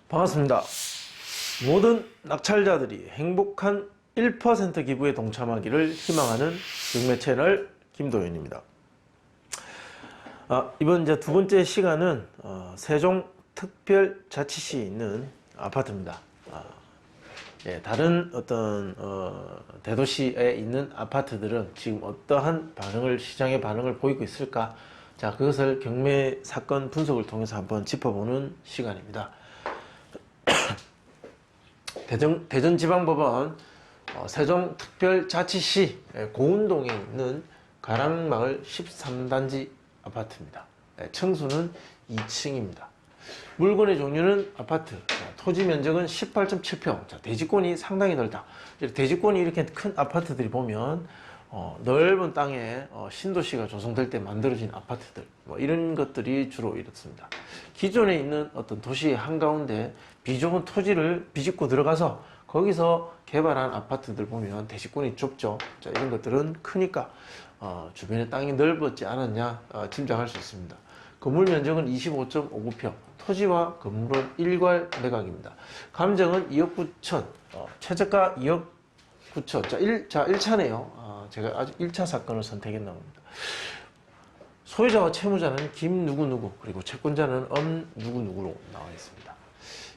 반갑습니다. 모든 낙찰자들이 행복한 1% 기부에 동참하기를 희망하는 경매 채널 김도윤입니다. 이번 이제 두 번째 시간은 세종특별자치시에 있는 아파트입니다. 다른 어떤 대도시에 있는 아파트들은 지금 어떠한 시장의 반응을 보이고 있을까? 자, 그것을 경매 사건 분석을 통해서 한번 짚어보는 시간입니다. 대전지방법원 세종특별자치시 고운동에 있는 가랑마을 13단지 아파트입니다. 층수는 2층입니다. 물건의 종류는 아파트, 토지 면적은 18.7평, 대지권이 상당히 넓다. 대지권이 이렇게 큰 아파트들이 보면 넓은 땅에 신도시가 조성될 때 만들어진 아파트들, 이런 것들이 주로 이렇습니다. 기존에 있는 어떤 도시의 한가운데 비좁은 토지를 비집고 들어가서 거기서 개발한 아파트들 보면 대지권이 좁죠. 자, 이런 것들은 크니까 주변에 땅이 넓었지 않았냐 짐작할 수 있습니다. 건물 면적은 25.59평, 토지와 건물은 일괄 매각입니다. 감정은 2억 9천, 최저가 2억 9천. 자, 1차네요. 제가 아주 1차 사건을 선택했나 봅니다. 소유자와 채무자는 김 누구누구, 그리고 채권자는 엄 누구누구로 나와 있습니다.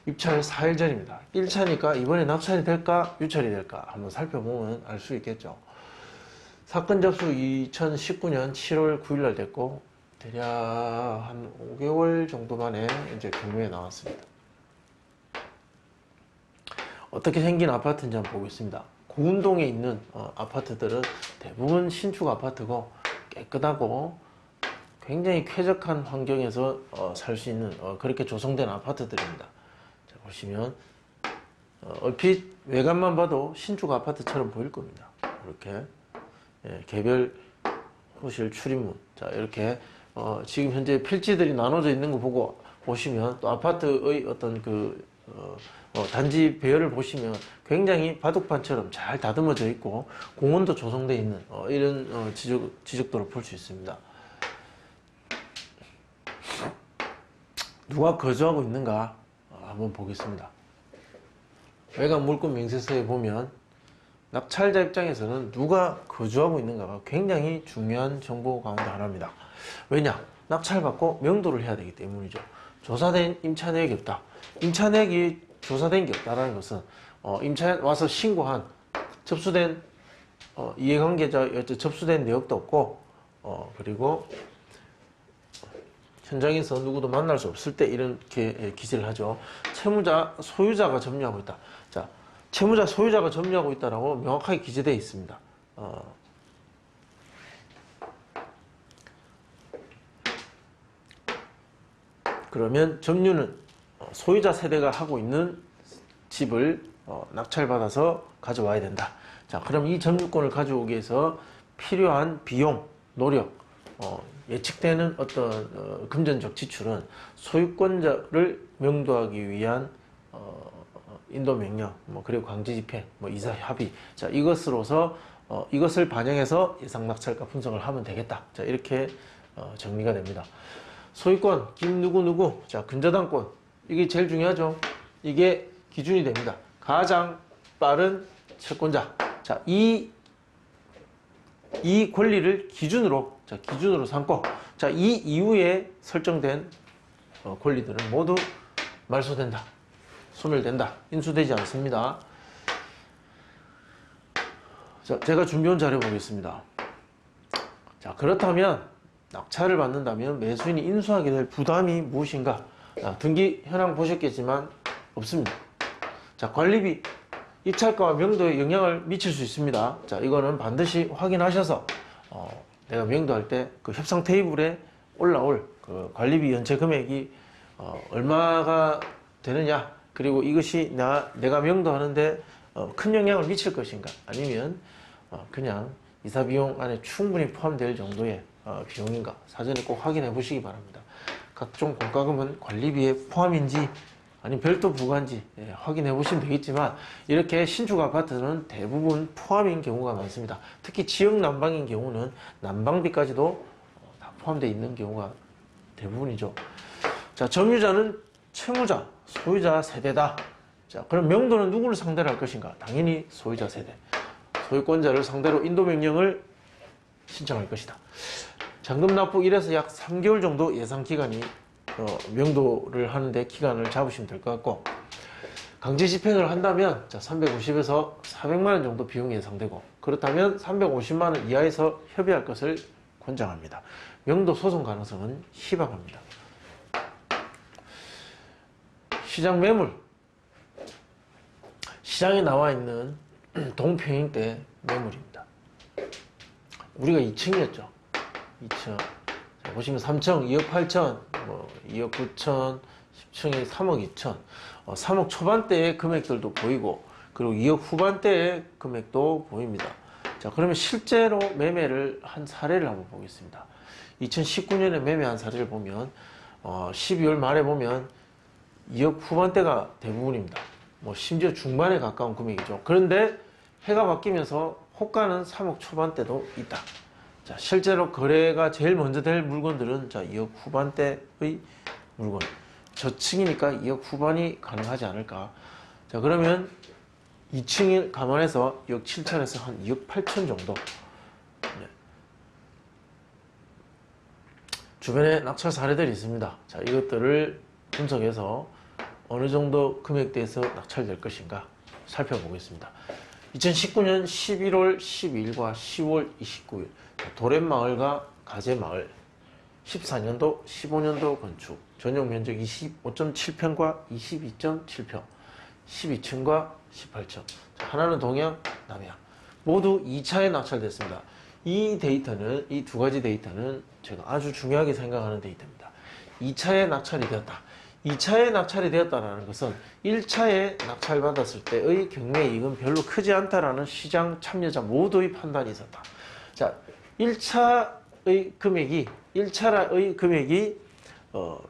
입찰 4일 전입니다. 1차니까 이번에 낙찰이 될까, 유찰이 될까 한번 살펴보면 알 수 있겠죠. 사건 접수 2019년 7월 9일 날 됐고, 대략 한 5개월 정도 만에 이제 경매에 나왔습니다. 어떻게 생긴 아파트인지 한번 보겠습니다. 고운동에 있는 아파트들은 대부분 신축 아파트고 깨끗하고 굉장히 쾌적한 환경에서 살 수 있는 그렇게 조성된 아파트들입니다. 자, 보시면 얼핏 외관만 봐도 신축 아파트처럼 보일 겁니다. 이렇게 개별 호실 출입문, 자, 이렇게 지금 현재 필지들이 나눠져 있는 거 보고 보시면, 또 아파트의 어떤 단지 배열을 보시면 굉장히 바둑판처럼 잘 다듬어져 있고 공원도 조성되어 있는 이런 지적도를 볼 수 있습니다. 누가 거주하고 있는가 한번 보겠습니다. 외관 물권 명세서에 보면 낙찰자 입장에서는 누가 거주하고 있는가가 굉장히 중요한 정보 가운데 하나입니다. 왜냐? 낙찰받고 명도를 해야 되기 때문이죠. 조사된 임차 내역이 없다. 임차 내역이 조사된 게 없다는 것은 임차에 와서 신고한 접수된 이해관계자 접수된 내역도 없고 그리고 현장에서 누구도 만날 수 없을 때 이렇게 기재를 하죠. 채무자, 소유자가 점유하고 있다. 자, 채무자, 소유자가 점유하고 있다라고 명확하게 기재되어 있습니다. 그러면 점유는 소유자 세대가 하고 있는 집을 낙찰받아서 가져와야 된다. 자, 그럼 이 점유권을 가져오기 위해서 필요한 비용, 노력, 예측되는 어떤 금전적 지출은 소유권자를 명도하기 위한 인도명령, 그리고 강제집행, 이사 협의, 자, 이것으로서 이것을 반영해서 예상 낙찰가 분석을 하면 되겠다. 자, 이렇게 정리가 됩니다. 소유권, 김 누구누구, 자, 근저당권, 이게 제일 중요하죠. 이게 기준이 됩니다. 가장 빠른 채권자. 자, 이 권리를 기준으로 삼고, 자, 이 이후에 설정된 권리들은 모두 말소된다. 소멸된다. 인수되지 않습니다. 자, 제가 준비한 자료 보겠습니다. 자, 그렇다면 낙찰을 받는다면 매수인이 인수하게 될 부담이 무엇인가? 등기 현황 보셨겠지만 없습니다. 자, 관리비, 입찰가와 명도에 영향을 미칠 수 있습니다. 자, 이거는 반드시 확인하셔서 내가 명도할 때 그 협상 테이블에 올라올 그 관리비 연체 금액이 얼마가 되느냐, 그리고 이것이 내가 명도하는데 큰 영향을 미칠 것인가, 아니면 그냥 이사 비용 안에 충분히 포함될 정도의 비용인가 사전에 꼭 확인해 보시기 바랍니다. 각종 공과금은 관리비에 포함인지 아니면 별도 부과인지 확인해 보시면 되겠지만, 이렇게 신축 아파트는 대부분 포함인 경우가 많습니다. 특히 지역 난방인 경우는 난방비까지도 다 포함되어 있는 경우가 대부분이죠. 자, 점유자는 채무자, 소유자 세대다. 자, 그럼 명도는 누구를 상대로 할 것인가? 당연히 소유자 세대. 소유권자를 상대로 인도명령을 신청할 것이다. 잔금 납부 1에서 약 3개월 정도 예상 기간이 명도를 하는데 기간을 잡으시면 될 것 같고, 강제 집행을 한다면 350에서 400만 원 정도 비용이 예상되고, 그렇다면 350만 원 이하에서 협의할 것을 권장합니다. 명도 소송 가능성은 희박합니다. 시장 매물, 시장에 나와 있는 동평행대 매물입니다. 우리가 2층이었죠. 2층. 자, 보시면 3층 2억 8천, 2억 9천, 10층이 3억 2천, 3억 초반대의 금액들도 보이고, 그리고 2억 후반대의 금액도 보입니다. 자, 그러면 실제로 매매를 한 사례를 한번 보겠습니다. 2019년에 매매한 사례를 보면 12월 말에 보면 2억 후반대가 대부분입니다. 심지어 중반에 가까운 금액이죠. 그런데 해가 바뀌면서 호가는 3억 초반대도 있다. 자, 실제로 거래가 제일 먼저 될 물건들은 2억 후반대의 물건. 저층이니까 2억 후반이 가능하지 않을까. 자, 그러면 2층을 감안해서 2억 7천에서 한 2억 8천 정도. 네. 주변에 낙찰 사례들이 있습니다. 자, 이것들을 분석해서 어느 정도 금액대에서 낙찰될 것인가 살펴보겠습니다. 2019년 11월 12일과 10월 29일 도렛마을과 가재마을 14년도 15년도 건축, 전용 면적 25.7평과 22.7평, 12층과 18층. 하나는 동양, 남양. 모두 2차에 낙찰됐습니다. 이 데이터는, 이 두 가지 데이터는 제가 아주 중요하게 생각하는 데이터입니다. 2차에 낙찰이 되었다. 2차에 낙찰이 되었다는 것은 1차에 낙찰받았을 때의 경매이익은 별로 크지 않다라는 시장 참여자 모두의 판단이 있었다. 자, 1차의 금액이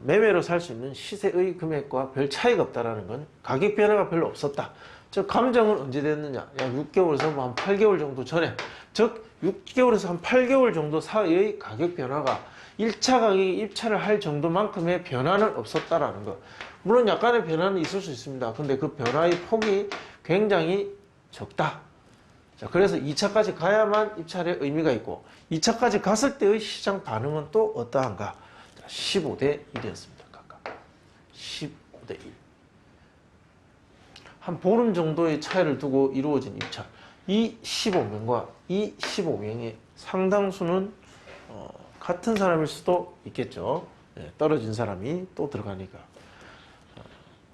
매매로 살 수 있는 시세의 금액과 별 차이가 없다라는 건 가격 변화가 별로 없었다. 즉, 감정은 언제 됐느냐? 약 6개월에서 한 8개월 정도 전에, 즉 6개월에서 한 8개월 정도 사이의 가격 변화가 1차 가격이 입찰을 할 정도만큼의 변화는 없었다라는 것. 물론 약간의 변화는 있을 수 있습니다. 근데 그 변화의 폭이 굉장히 적다. 자, 그래서 2차까지 가야만 입찰의 의미가 있고, 2차까지 갔을 때의 시장 반응은 또 어떠한가? 15대 1이었습니다. 각각 15대 1. 한 보름 정도의 차이를 두고 이루어진 입찰. 이 15명과 이 15명의 상당수는 같은 사람일 수도 있겠죠. 네, 떨어진 사람이 또 들어가니까.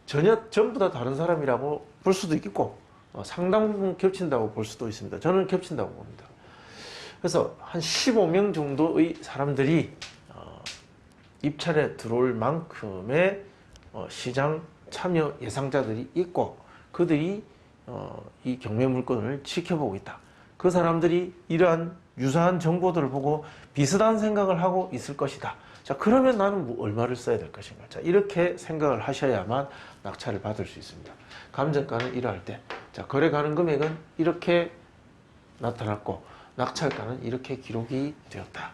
전부 다 다른 사람이라고 볼 수도 있겠고, 상당 부분 겹친다고 볼 수도 있습니다. 저는 겹친다고 봅니다. 그래서 한 15명 정도의 사람들이 입찰에 들어올 만큼의 시장 참여 예상자들이 있고, 그들이 이 경매 물건을 지켜보고 있다. 그 사람들이 이러한 유사한 정보들을 보고 비슷한 생각을 하고 있을 것이다. 자, 그러면 나는 얼마를 써야 될 것인가? 자, 이렇게 생각을 하셔야만 낙찰을 받을 수 있습니다. 감정가는 이러할 때, 자, 거래 가능 금액은 이렇게 나타났고, 낙찰가는 이렇게 기록이 되었다.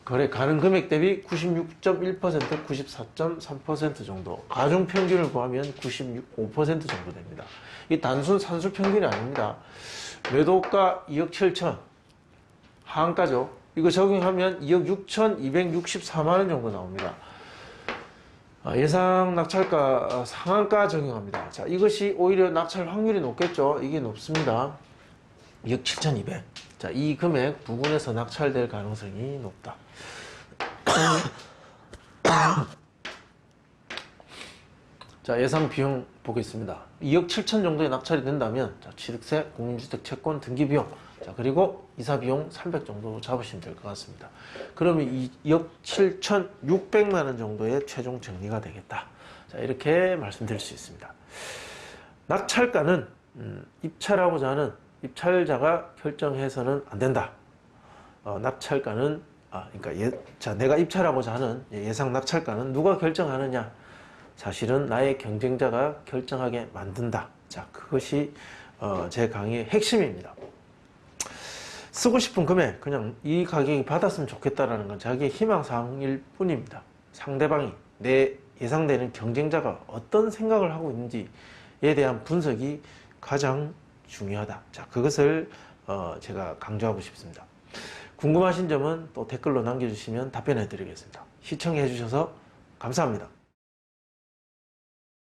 거래 가능 금액 대비 96.1%, 94.3% 정도, 가중 평균을 구하면 95% 정도 됩니다. 이 단순 산술 평균이 아닙니다. 매도가 2억 7천, 하한가죠. 이거 적용하면 2억 6,264만 원 정도 나옵니다. 예상 낙찰가 상한가 적용합니다. 자, 이것이 오히려 낙찰 확률이 높겠죠. 이게 높습니다. 2억 7,200. 자, 이 금액 부분에서 낙찰될 가능성이 높다. 자, 예상 비용 보겠습니다. 2억 7천 정도에 낙찰이 된다면, 자, 취득세, 공인주택 채권 등기 비용, 자, 그리고 이사 비용 300 정도 잡으시면 될 것 같습니다. 그러면 2억 7,600만 원 정도의 최종 정리가 되겠다. 자, 이렇게 말씀드릴 수 있습니다. 낙찰가는 입찰하고자 하는 입찰자가 결정해서는 안 된다. 낙찰가는 그러니까 자, 내가 입찰하고자 하는 예상 낙찰가는 누가 결정하느냐? 사실은 나의 경쟁자가 결정하게 만든다. 자, 그것이 제 강의의 핵심입니다. 쓰고 싶은 금액, 그냥 이 가격이 받았으면 좋겠다라는 건 자기의 희망사항일 뿐입니다. 상대방이, 내 예상되는 경쟁자가 어떤 생각을 하고 있는지에 대한 분석이 가장 중요하다. 자, 그것을 제가 강조하고 싶습니다. 궁금하신 점은 또 댓글로 남겨주시면 답변해 드리겠습니다. 시청해 주셔서 감사합니다.